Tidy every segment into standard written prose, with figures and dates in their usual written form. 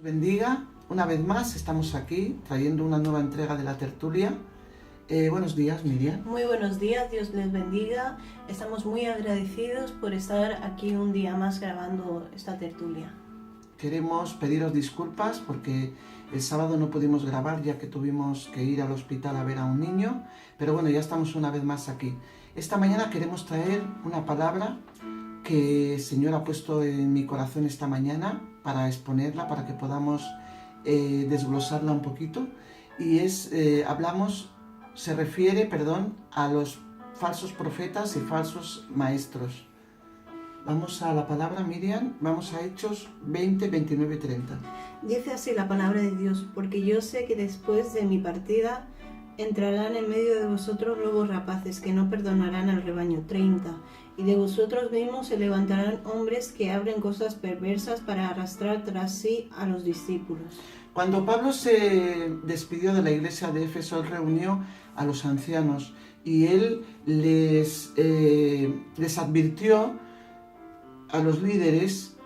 Bendiga, una vez más estamos aquí trayendo una nueva entrega de la tertulia. Buenos días, Miriam. Muy buenos días, Dios les bendiga. Estamos muy agradecidos por estar aquí un día más grabando esta tertulia. Queremos pediros disculpas porque el sábado no pudimos grabar ya que tuvimos que ir al hospital a ver a un niño, pero bueno, ya estamos una vez más aquí. Esta mañana queremos traer una palabra que el Señor ha puesto en mi corazón esta mañana para exponerla, para que podamos desglosarla un poquito. Y se refiere a los falsos profetas y falsos maestros. Vamos a la palabra, Miriam, vamos a Hechos 20, 29 y 30. Dice así la palabra de Dios: porque yo sé que después de mi partida entrarán en medio de vosotros lobos rapaces que no perdonarán al rebaño. 30. Y de vosotros mismos se levantarán hombres que abren cosas perversas para arrastrar tras sí a los discípulos. Cuando Pablo se despidió de la iglesia de Éfeso, él reunió a los ancianos y él les advirtió a los líderes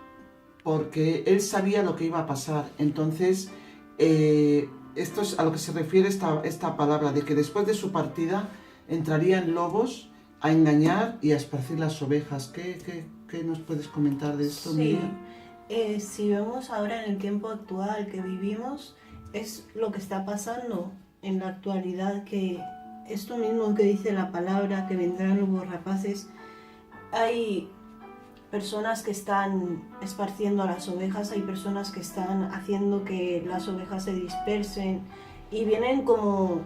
porque él sabía lo que iba a pasar. Entonces, esto es a lo que se refiere esta palabra, de que después de su partida entrarían lobos a engañar y a esparcir las ovejas. ¿Qué nos puedes comentar de esto, Sí. Miriam? Si vemos ahora en el tiempo actual que vivimos, es lo que está pasando en la actualidad, que esto mismo que dice la palabra, que vendrán lobos rapaces. Hay personas que están esparciendo a las ovejas, hay personas que están haciendo que las ovejas se dispersen y vienen como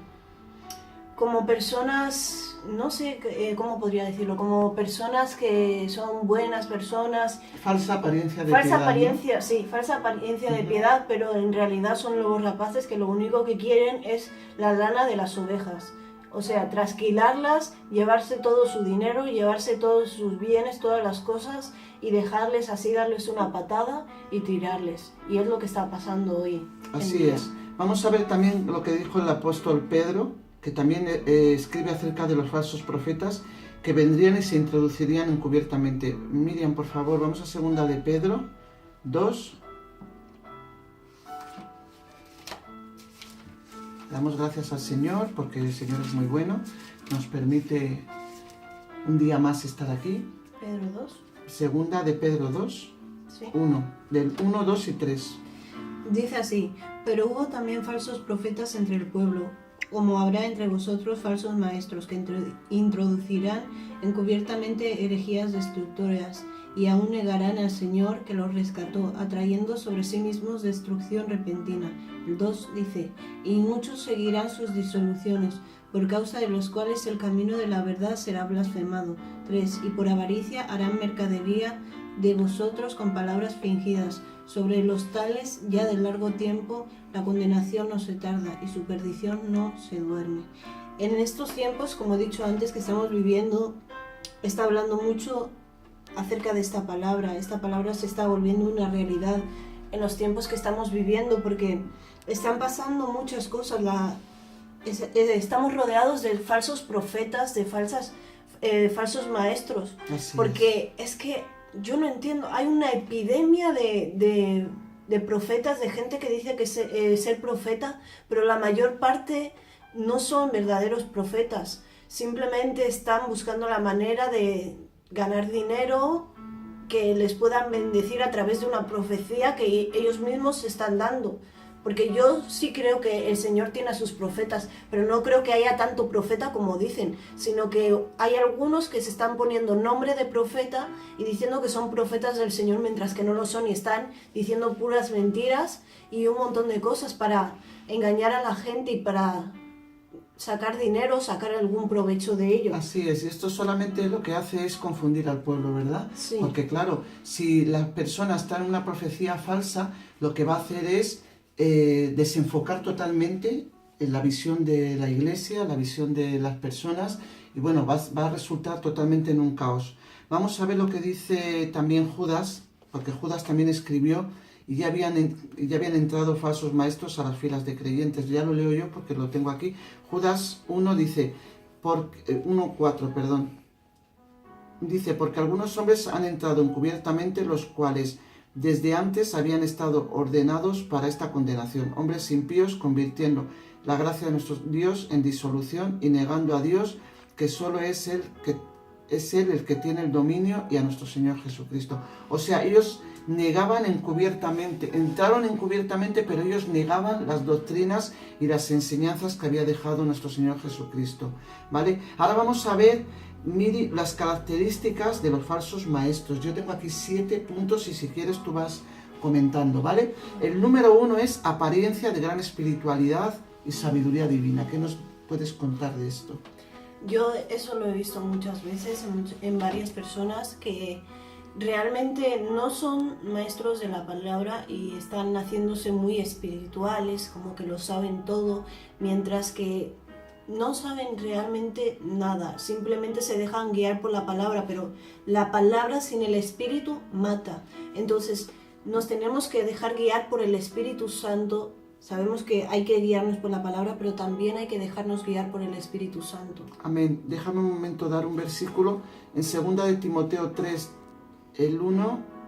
personas, no sé cómo podría decirlo, como personas que son buenas personas. Falsa apariencia de piedad. Falsa apariencia de piedad, pero en realidad son lobos rapaces que lo único que quieren es la lana de las ovejas. O sea, trasquilarlas, llevarse todo su dinero, llevarse todos sus bienes, todas las cosas y dejarles así, darles una patada y tirarles. Y es lo que está pasando hoy. Así es. Vamos a ver también lo que dijo el apóstol Pedro, que también escribe acerca de los falsos profetas que vendrían y se introducirían encubiertamente. Miriam, por favor, vamos a 2 de Pedro 2. Damos gracias al Señor porque el Señor es muy bueno, nos permite un día más estar aquí. Pedro 2. 2 de Pedro 2, Sí. 1, del 1, 2 y 3. Dice así: pero hubo también falsos profetas entre el pueblo, como habrá entre vosotros falsos maestros que introducirán encubiertamente herejías destructoras, y aún negarán al Señor que los rescató, atrayendo sobre sí mismos destrucción repentina. El 2 dice: y muchos seguirán sus disoluciones, por causa de los cuales el camino de la verdad será blasfemado. 3. Y por avaricia harán mercadería de vosotros con palabras fingidas. Sobre los tales ya de largo tiempo la condenación no se tarda y su perdición no se duerme. En estos tiempos, como he dicho antes, que estamos viviendo, está hablando mucho acerca de esta palabra. Esta palabra se está volviendo una realidad en los tiempos que estamos viviendo, porque están pasando muchas cosas. Estamos rodeados de falsos profetas, de falsos maestros, porque es que yo no entiendo, hay una epidemia de profetas, de gente que dice que ser profeta, pero la mayor parte no son verdaderos profetas, simplemente están buscando la manera de ganar dinero, que les puedan bendecir a través de una profecía que ellos mismos se están dando. Porque yo sí creo que el Señor tiene a sus profetas, pero no creo que haya tanto profeta como dicen, sino que hay algunos que se están poniendo nombre de profeta y diciendo que son profetas del Señor, mientras que no lo son, y están diciendo puras mentiras y un montón de cosas para engañar a la gente y para sacar dinero, sacar algún provecho de ello. Así es, y esto solamente lo que hace es confundir al pueblo, ¿verdad? Sí. Porque claro, si la persona está en una profecía falsa, lo que va a hacer es desenfocar totalmente en la visión de la iglesia, la visión de las personas, y bueno, va a resultar totalmente en un caos. Vamos a ver lo que dice también Judas, porque Judas también escribió, y ya habían entrado falsos maestros a las filas de creyentes. Ya lo leo yo porque lo tengo aquí. Judas 1 dice, 1:4, perdón. Dice, porque algunos hombres han entrado encubiertamente, los cuales, desde antes habían estado ordenados para esta condenación, hombres impíos convirtiendo la gracia de nuestro Dios en disolución y negando a Dios, que solo es Él el que tiene el dominio, y a nuestro Señor Jesucristo. O sea, ellos negaban encubiertamente, entraron encubiertamente, pero ellos negaban las doctrinas y las enseñanzas que había dejado nuestro Señor Jesucristo, ¿vale? Ahora vamos a ver, Miri, las características de los falsos maestros. Yo tengo aquí 7 puntos y si quieres tú vas comentando, ¿vale? El número 1 es apariencia de gran espiritualidad y sabiduría divina. ¿Qué nos puedes contar de esto? Yo eso lo he visto muchas veces en varias personas que realmente no son maestros de la palabra y están haciéndose muy espirituales, como que lo saben todo, mientras que no saben realmente nada, simplemente se dejan guiar por la palabra, pero la palabra sin el Espíritu mata. Entonces nos tenemos que dejar guiar por el Espíritu Santo. Sabemos que hay que guiarnos por la palabra, pero también hay que dejarnos guiar por el Espíritu Santo. Amén. Déjame un momento dar un versículo. En 2 de Timoteo 3, del 1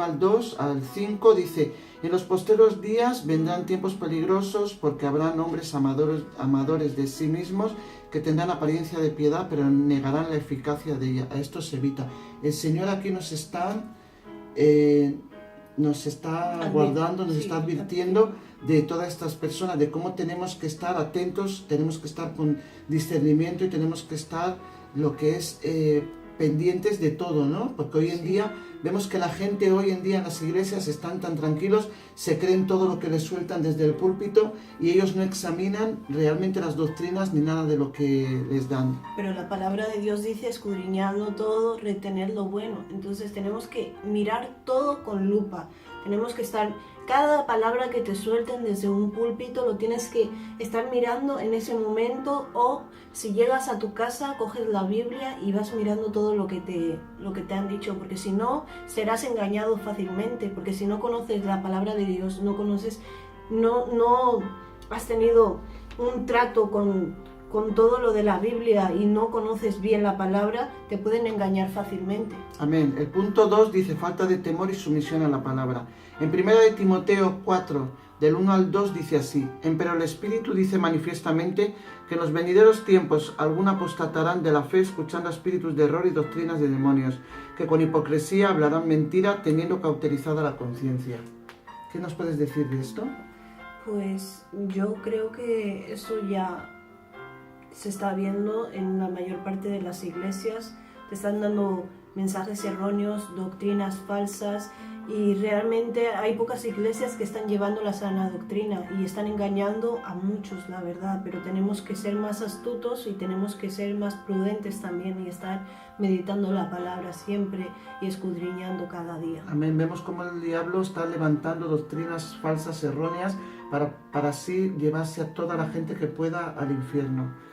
al 2 al 5, dice: en los postreros días vendrán tiempos peligrosos, porque habrán hombres amadores de sí mismos, que tendrán apariencia de piedad, pero negarán la eficacia de ella. A esto se evita. El Señor aquí nos está guardando, nos está advirtiendo de todas estas personas, de cómo tenemos que estar atentos, tenemos que estar con discernimiento y tenemos que estar lo que es pendientes de todo, ¿no? Porque hoy en día vemos que la gente hoy en día en las iglesias están tan tranquilos, se creen todo lo que les sueltan desde el púlpito y ellos no examinan realmente las doctrinas ni nada de lo que les dan. Pero la palabra de Dios dice: escudriñadlo todo, retener lo bueno. Entonces tenemos que mirar todo con lupa. Tenemos que estar, cada palabra que te suelten desde un púlpito lo tienes que estar mirando en ese momento, o si llegas a tu casa coges la Biblia y vas mirando todo lo que te han dicho, porque si no serás engañado fácilmente, porque si no conoces la palabra de Dios, no has tenido un trato con todo lo de la Biblia y no conoces bien la palabra, te pueden engañar fácilmente. Amén. El punto 2 dice falta de temor y sumisión a la palabra. En 1 de Timoteo 4, del 1 al 2 dice así: pero el Espíritu dice manifiestamente que en los venideros tiempos algunos apostatarán de la fe, escuchando a espíritus de error y doctrinas de demonios, que con hipocresía hablarán mentira, teniendo cauterizada la conciencia. ¿Qué nos puedes decir de esto? Pues yo creo que eso ya se está viendo en la mayor parte de las iglesias. Te están dando mensajes erróneos, doctrinas falsas, y realmente hay pocas iglesias que están llevando la sana doctrina y están engañando a muchos, la verdad. Pero tenemos que ser más astutos y tenemos que ser más prudentes también y estar meditando la palabra siempre y escudriñando cada día. Amén. Vemos cómo el diablo está levantando doctrinas falsas, erróneas, para así llevarse a toda la gente que pueda al infierno.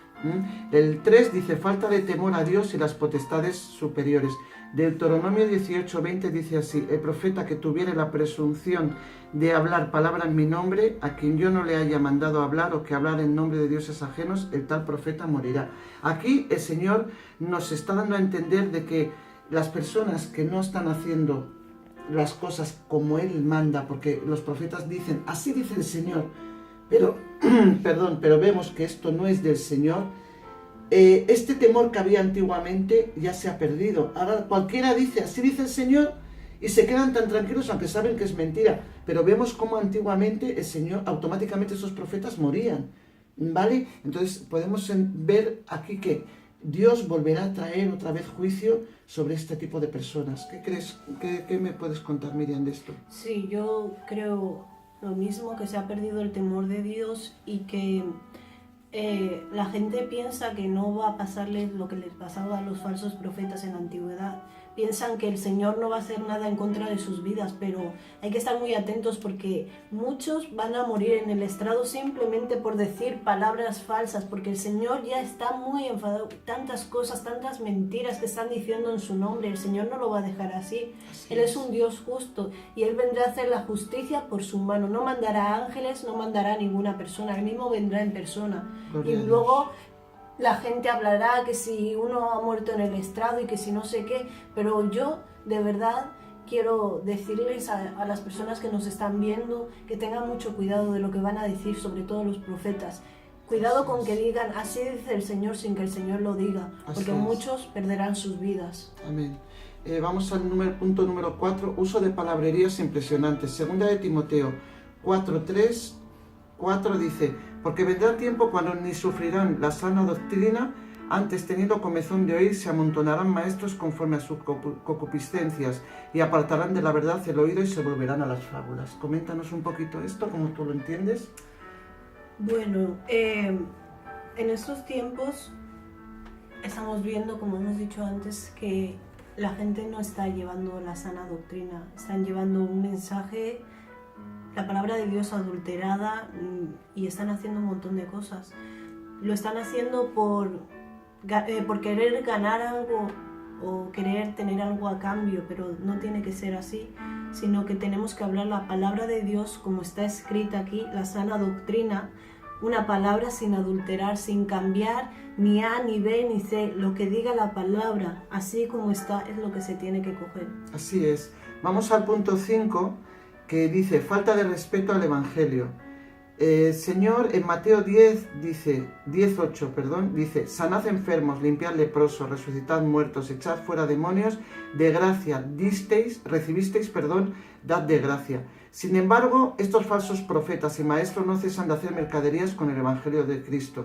El 3 dice falta de temor a Dios y las potestades superiores. Deuteronomio 18:20 dice así: el profeta que tuviere la presunción de hablar palabra en mi nombre, a quien yo no le haya mandado hablar, o que hablar en nombre de dioses ajenos, el tal profeta morirá. Aquí el Señor nos está dando a entender de que las personas que no están haciendo las cosas como Él manda, porque los profetas dicen, así dice el Señor, pero vemos que esto no es del Señor. Este temor que había antiguamente ya se ha perdido. Ahora cualquiera dice, así dice el Señor, y se quedan tan tranquilos aunque saben que es mentira. Pero vemos cómo antiguamente el Señor, automáticamente esos profetas morían, ¿vale? Entonces podemos ver aquí que Dios volverá a traer otra vez juicio sobre este tipo de personas. ¿Qué crees? ¿Qué me puedes contar, Miriam, de esto? Sí, yo creo lo mismo, que se ha perdido el temor de Dios y que la gente piensa que no va a pasarles lo que les pasaba a los falsos profetas en la antigüedad. Piensan que el Señor no va a hacer nada en contra de sus vidas, pero hay que estar muy atentos porque muchos van a morir en el estrado simplemente por decir palabras falsas, porque el Señor ya está muy enfadado. Tantas cosas, tantas mentiras que están diciendo en su nombre, el Señor no lo va a dejar así. Él es un Dios justo y Él vendrá a hacer la justicia por su mano. No mandará ángeles, no mandará a ninguna persona, Él mismo vendrá en persona. Y luego la gente hablará que si uno ha muerto en el estrado y que si no sé qué, pero yo de verdad quiero decirles a las personas que nos están viendo que tengan mucho cuidado de lo que van a decir, sobre todo los profetas. Cuidado con que digan, así dice el Señor, sin que el Señor lo diga, porque muchos perderán sus vidas. Amén. Vamos al punto número 4, uso de palabrerías impresionantes. Segunda de Timoteo 4:3, 4 dice, porque vendrá tiempo cuando ni sufrirán la sana doctrina, antes teniendo comezón de oír, se amontonarán maestros conforme a sus concupiscencias y apartarán de la verdad el oído y se volverán a las fábulas. Coméntanos un poquito esto, como tú lo entiendes. Bueno, en estos tiempos estamos viendo, como hemos dicho antes, que la gente no está llevando la sana doctrina, están llevando un mensaje, la palabra de Dios adulterada, y están haciendo un montón de cosas. Lo están haciendo por querer ganar algo o querer tener algo a cambio, pero no tiene que ser así, sino que tenemos que hablar la palabra de Dios como está escrita aquí, la sana doctrina, una palabra sin adulterar, sin cambiar ni A, ni B, ni C, lo que diga la palabra, así como está, es lo que se tiene que coger. Así es. Vamos al punto 5, que dice, falta de respeto al Evangelio. Señor, en Mateo 10:8, dice, sanad enfermos, limpiad leprosos, resucitad muertos, echad fuera demonios, de gracia recibisteis, dad de gracia. Sin embargo, estos falsos profetas y maestros no cesan de hacer mercaderías con el Evangelio de Cristo.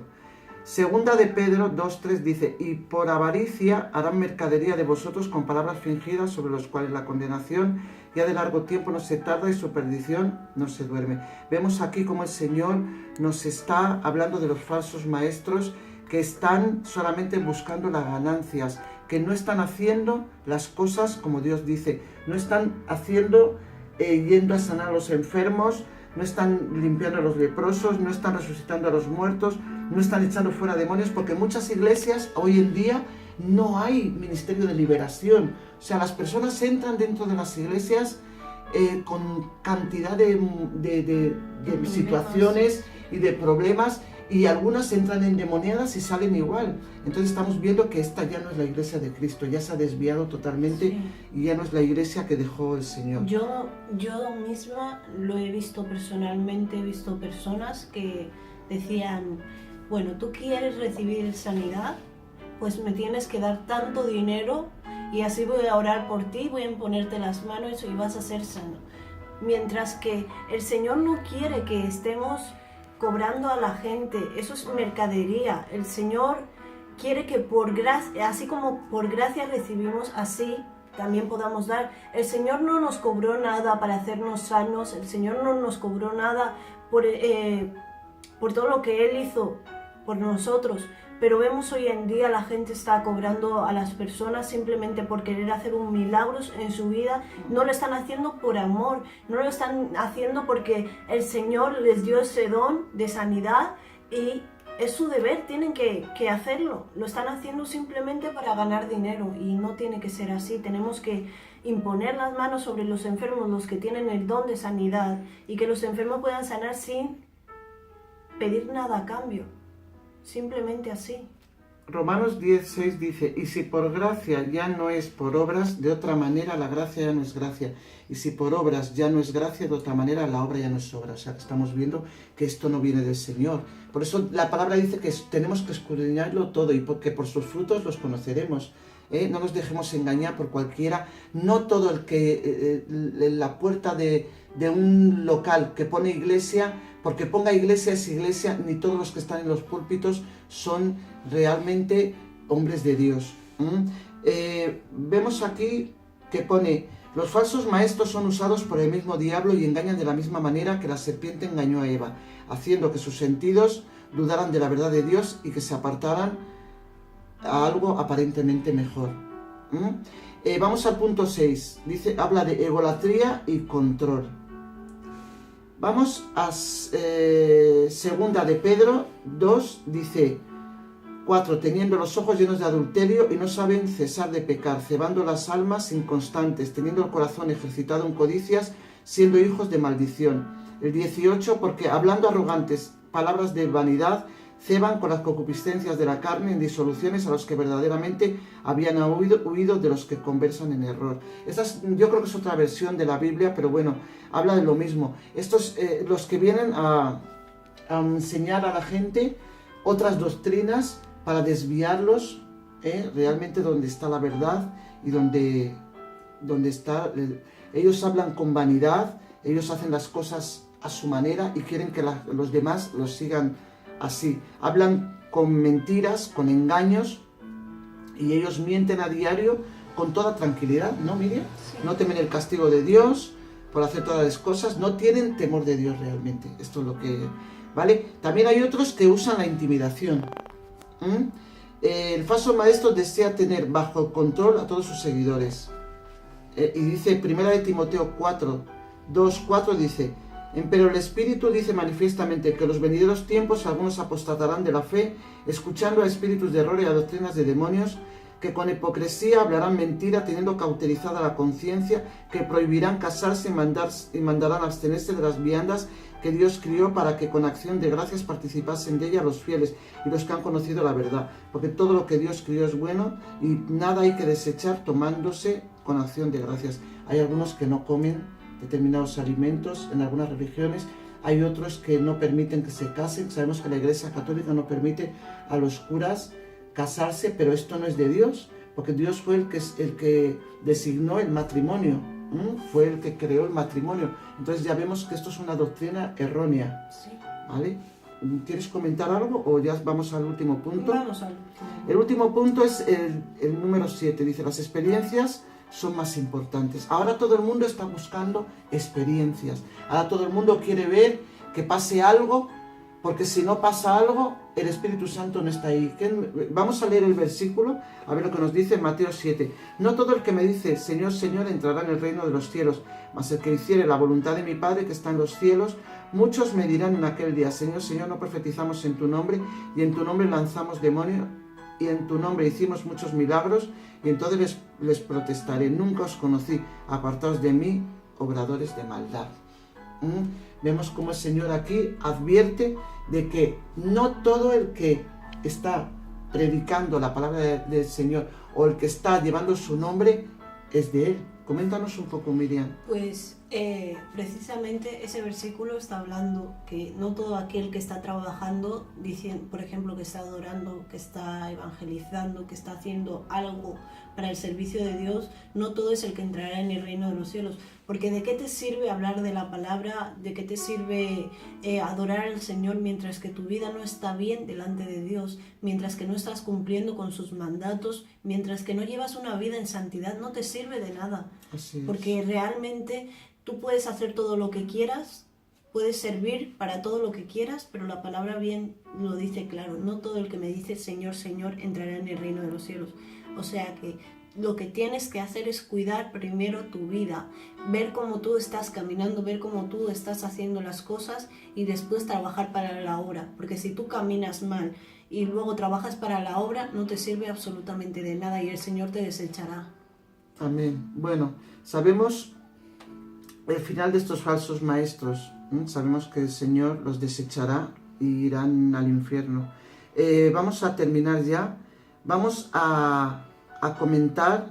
Segunda de Pedro 2:3 dice, y por avaricia harán mercadería de vosotros con palabras fingidas, sobre los cuales la condenación ya de largo tiempo no se tarda y su perdición no se duerme. Vemos aquí como el Señor nos está hablando de los falsos maestros que están solamente buscando las ganancias, que no están haciendo las cosas como Dios dice, no están haciendo, yendo a sanar a los enfermos, no están limpiando a los leprosos, no están resucitando a los muertos, no están echando fuera demonios, porque en muchas iglesias hoy en día no hay ministerio de liberación. O sea, las personas entran dentro de las iglesias con cantidad de situaciones y de problemas, y algunas entran endemoniadas y salen igual. Entonces estamos viendo que esta ya no es la iglesia de Cristo, ya se ha desviado totalmente, sí. Y ya no es la iglesia que dejó el Señor. Yo misma lo he visto personalmente, he visto personas que decían, bueno, tú quieres recibir sanidad, pues me tienes que dar tanto dinero y así voy a orar por ti, voy a imponerte las manos y vas a ser sano. Mientras que el Señor no quiere que estemos cobrando a la gente, eso es mercadería. El Señor quiere que por gracia, así como por gracia recibimos, así también podamos dar. El Señor no nos cobró nada para hacernos sanos, el Señor no nos cobró nada por todo lo que Él hizo por nosotros, pero vemos hoy en día la gente está cobrando a las personas simplemente por querer hacer un milagro en su vida. No lo están haciendo por amor, no lo están haciendo porque el Señor les dio ese don de sanidad y es su deber, tienen que hacerlo. Lo están haciendo simplemente para ganar dinero y no tiene que ser así. Tenemos que imponer las manos sobre los enfermos, los que tienen el don de sanidad, y que los enfermos puedan sanar sin pedir nada a cambio. Simplemente así. Romanos 10:6 dice, y si por gracia ya no es por obras, de otra manera la gracia ya no es gracia. Y si por obras ya no es gracia, de otra manera la obra ya no es obra. O sea, que estamos viendo que esto no viene del Señor. Por eso la palabra dice que tenemos que escudriñarlo todo, y porque por sus frutos los conoceremos. No nos dejemos engañar por cualquiera. No todo el que en la puerta de un local que pone iglesia, porque ponga iglesia es iglesia, ni todos los que están en los púlpitos son realmente hombres de Dios. Vemos aquí que pone, los falsos maestros son usados por el mismo diablo y engañan de la misma manera que la serpiente engañó a Eva, haciendo que sus sentidos dudaran de la verdad de Dios y que se apartaran a algo aparentemente mejor. Vamos al punto 6. Dice, habla de egolatría y control. Vamos a segunda de Pedro 2, dice 4, teniendo los ojos llenos de adulterio y no saben cesar de pecar, cebando las almas inconstantes, teniendo el corazón ejercitado en codicias, siendo hijos de maldición. El 18, porque hablando arrogantes palabras de vanidad, ceban con las concupiscencias de la carne en disoluciones a los que verdaderamente habían huido de los que conversan en error. Esta yo creo que es otra versión de la Biblia, pero bueno, habla de lo mismo. Estos, los que vienen a enseñar a la gente otras doctrinas para desviarlos realmente donde está la verdad y donde está... Ellos hablan con vanidad, ellos hacen las cosas a su manera y quieren que los demás los sigan así. Hablan con mentiras, con engaños, y ellos mienten a diario con toda tranquilidad, ¿no, Miriam? Sí. No temen el castigo de Dios por hacer todas las cosas, no tienen temor de Dios realmente. Esto es lo que... ¿Vale? También hay otros que usan la intimidación. El falso maestro desea tener bajo control a todos sus seguidores. Y dice, 1 Timoteo 2:4 dice, pero el Espíritu dice manifiestamente que en los venideros tiempos algunos apostatarán de la fe, escuchando a espíritus de error y a doctrinas de demonios, que con hipocresía hablarán mentira, teniendo cauterizada la conciencia, que prohibirán casarse y mandarán abstenerse de las viandas que Dios crió para que con acción de gracias participasen de ella los fieles y los que han conocido la verdad. Porque todo lo que Dios crió es bueno y nada hay que desechar tomándose con acción de gracias. Hay algunos que no comen determinados alimentos en algunas religiones, hay otros que no permiten que se casen. Sabemos que la Iglesia Católica no permite a los curas casarse, pero esto no es de Dios, porque Dios fue el que designó el matrimonio, fue el que creó el matrimonio. Entonces ya vemos que esto es una doctrina errónea. Sí. ¿Vale? ¿Quieres comentar algo o ya vamos al último punto? Vamos al último. El último punto es el número 7, dice, las experiencias son más importantes. Ahora todo el mundo está buscando experiencias. Ahora todo el mundo quiere ver que pase algo, porque si no pasa algo, el Espíritu Santo no está ahí. Vamos a leer el versículo, a ver lo que nos dice en Mateo 7. No todo el que me dice, Señor, Señor, entrará en el reino de los cielos, mas el que hiciere la voluntad de mi Padre que está en los cielos. Muchos me dirán en aquel día, Señor, Señor, no profetizamos en tu nombre, y en tu nombre lanzamos demonios, y en tu nombre hicimos muchos milagros. Y entonces les protestaré, nunca os conocí, apartaos de mí, obradores de maldad. Vemos cómo el Señor aquí advierte de que no todo el que está predicando la palabra del Señor o el que está llevando su nombre es de Él. Coméntanos un poco, Miriam. Pues precisamente ese versículo está hablando que no todo aquel que está trabajando, diciendo, por ejemplo, que está adorando, que está evangelizando, que está haciendo algo para el servicio de Dios, no todo es el que entrará en el reino de los cielos. Porque ¿de qué te sirve hablar de la palabra? ¿De qué te sirve adorar al Señor mientras que tu vida no está bien delante de Dios? Mientras que no estás cumpliendo con sus mandatos, mientras que no llevas una vida en santidad, no te sirve de nada. Así es. Porque realmente tú puedes hacer todo lo que quieras, puedes servir para todo lo que quieras, pero la palabra bien lo dice claro. No todo el que me dice Señor, Señor entrará en el reino de los cielos. O sea que lo que tienes que hacer es cuidar primero tu vida, ver cómo tú estás caminando, ver cómo tú estás haciendo las cosas y después trabajar para la obra. Porque si tú caminas mal y luego trabajas para la obra, no te sirve absolutamente de nada y el Señor te desechará. Amén. Bueno, sabemos el final de estos falsos maestros. Sabemos que el Señor los desechará y irán al infierno. Vamos a terminar ya. Vamos a comentar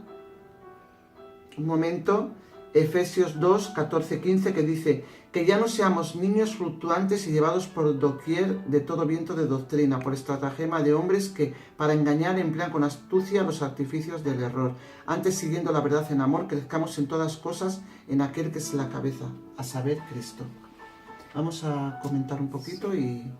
un momento Efesios 2, 14, 15, que dice que ya no seamos niños fluctuantes y llevados por doquier de todo viento de doctrina, por estratagema de hombres que para engañar emplean con astucia los artificios del error. Antes, siguiendo la verdad en amor, crezcamos en todas cosas en aquel que es la cabeza, a saber, Cristo. Vamos a comentar un poquito y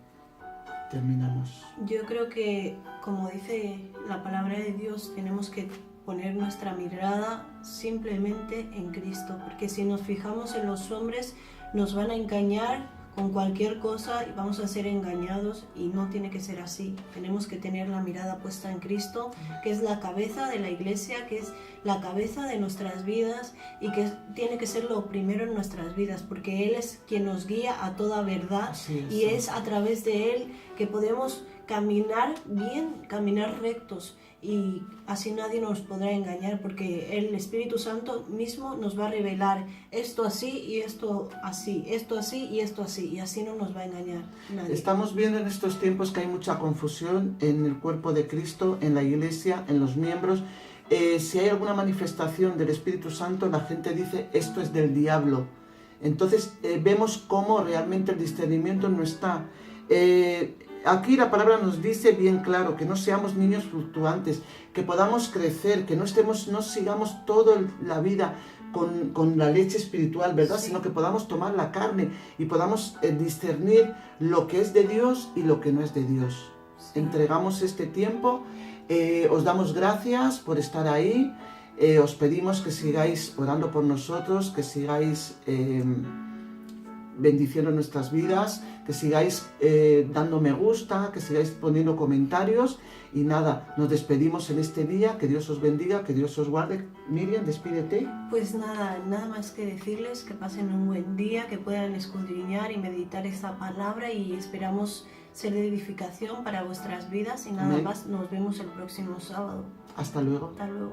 terminamos. Yo creo que, como dice la palabra de Dios, tenemos que poner nuestra mirada simplemente en Cristo, porque si nos fijamos en los hombres nos van a engañar con cualquier cosa y vamos a ser engañados, y no tiene que ser así. Tenemos que tener la mirada puesta en Cristo, que es la cabeza de la iglesia, que es la cabeza de nuestras vidas y que tiene que ser lo primero en nuestras vidas, porque Él es quien nos guía a toda verdad y es a través de Él que podemos caminar bien, caminar rectos, y así nadie nos podrá engañar, porque el Espíritu Santo mismo nos va a revelar esto así y esto así, esto así y esto así, y así no nos va a engañar nadie. Estamos viendo en estos tiempos que hay mucha confusión en el cuerpo de Cristo, en la iglesia, en los miembros. Si hay alguna manifestación del Espíritu Santo, la gente dice esto es del diablo. Entonces vemos cómo realmente el discernimiento no está. Aquí la palabra nos dice bien claro que no seamos niños fluctuantes, que podamos crecer, que no sigamos toda la vida con la leche espiritual, ¿verdad? Sí. Sino que podamos tomar la carne y podamos discernir lo que es de Dios y lo que no es de Dios. Sí. Entregamos este tiempo, os damos gracias por estar ahí, os pedimos que sigáis orando por nosotros, que sigáis bendiciendo nuestras vidas, que sigáis dando me gusta, que sigáis poniendo comentarios, y nada, nos despedimos en este día. Que Dios os bendiga, que Dios os guarde. Miriam, despídete. Pues nada más que decirles que pasen un buen día, que puedan escudriñar y meditar esta palabra, y esperamos ser de edificación para vuestras vidas, y nada Amén. más, nos vemos el próximo sábado. Hasta luego. Hasta luego.